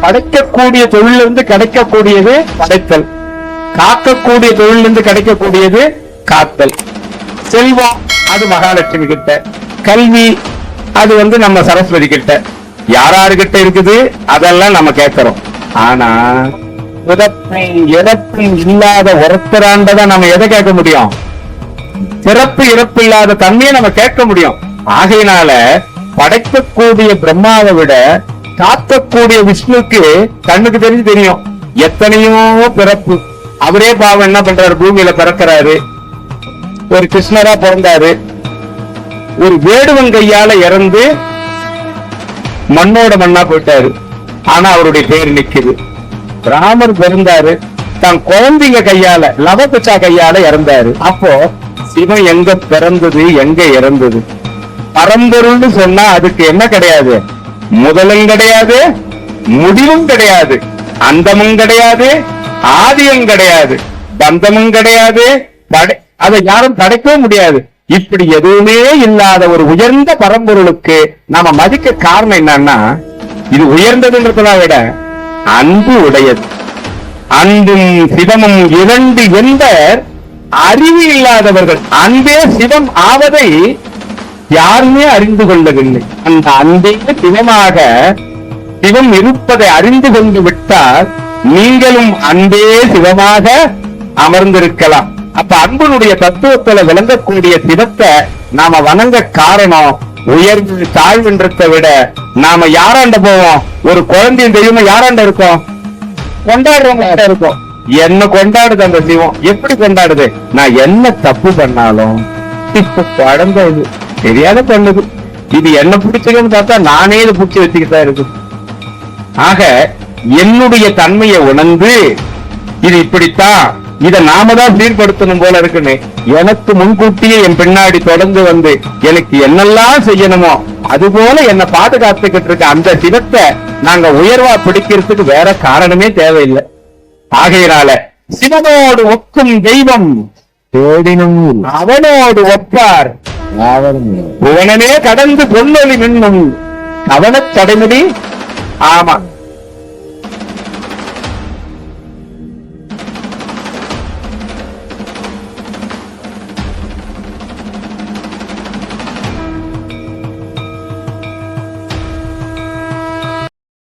படைக்கக்கூடிய தொழிலிருந்து கிடைக்கக்கூடியது படைத்தல், காக்கக்கூடிய தொழிலிருந்து கிடைக்கக்கூடியது காத்தல். செல்வம் அது மகாலட்சுமி கிட்ட, கல்வி அது நம்ம சரஸ்வதி கிட்ட, யாராருகிட்ட இருக்குது அதெல்லாம் நம்ம கேட்கிறோம். ஆனா பிறப்பும் இறப்பும் இல்லாத ஒருத்தராண்டதான் நம்ம எதை கேட்க முடியும்? பிறப்பு இறப்பு இல்லாத தன்மையை நம்ம கேட்க முடியும். ஆகையினால படைக்கக்கூடிய பிரம்மாவை விட காக்கக்கூடிய விஷ்ணுக்கு கண்ணுக்கு தெரியும் எத்தனையோ பிறப்பு. அவரே பாவம் என்ன பண்றாரு, பூமியில பிறக்கிறாரு, ஒரு கிருஷ்ணரா பிறந்தாரு, ஒரு வேடுவன் கையால இறந்து மண்ணோட மண்ணா போயிட்டாரு. ஆனா அவருடைய பேர் நிக்குது. ராமர் பிறந்தாரு, தான் குழந்தைங்க கையால லவகுச்சா கையால இறந்தாரு. அப்போ சிவன் எங்க பிறந்தது, எங்க இறந்தது? பரம்பொருள்னு சொன்னா அதுக்கு என்ன கிடையாது? முதலும் கிடையாது, முடிவும் கிடையாது, அந்தமும் கிடையாது, ஆதியும் கிடையாது, பந்தமும் கிடையாது, அதை யாரும் தடைக்கவும் முடியாது. இப்படி எதுவுமே இல்லாத ஒரு உயர்ந்த பரம்பொருளுக்கு நாம மதிக்க காரணம் என்னன்னா, இது உயர்ந்ததுன்றதை விட அன்பு உடையது. அன்பும் சிவமும் இரண்டு என்ற அறிவு இல்லாதவர்கள் அன்பே சிவம் ஆவதை யாருமே அறிந்து கொள்ளவில்லை. அந்த அன்பே சிவமாக சிவம் இருப்பதை அறிந்து கொண்டு விட்டால் நீங்களும் அன்பே சிவமாக அமர்ந்திருக்கலாம். அப்ப அன்பனுடைய தத்துவத்துல விளங்கக்கூடிய சிவத்தை நாம வணங்க காரணம் உயர்வு தாழ்வுன்றதை விட நாம யாராண்ட போவோம்? ஒரு குழந்தையும் தெய்வமா யாராண்ட இருக்கோம்? கொண்டாடுறவங்க இருக்கோம். என்ன கொண்டாடுது அந்த சிவம்? எப்படி கொண்டாடுது? நான் என்ன தப்பு பண்ணாலும் குழந்தை இது தெரியாத பண்ணுது, இது என்ன பிடிச்சதுன்னு பார்த்தா நானே இது பிடிச்சி வச்சுக்கிட்டா இருக்கு. ஆக என்னுடைய தன்மையை உணர்ந்து இது இப்படித்தான், இதை நாம தான் சீர்படுத்தணும் போல இருக்குன்னு எனக்கு முன்கூட்டியே என் பின்னாடி தொடர்ந்து வந்து எனக்கு என்னெல்லாம் செய்யணுமோ அது போல என்ன பாதுகாத்துக்கிட்டு இருக்க அந்த சிவத்தை நாங்க உயர்வா பிடிக்கிறதுக்கு வேற காரணமே தேவையில்லை. ஆகையினால சிவனோடு ஒக்கும் தெய்வம் தேடினும் அவனோடு ஒப்பார் புவனமே கடந்து பொன்னொலி மின்னும் கவனத் தடைமுடி. ஆமா,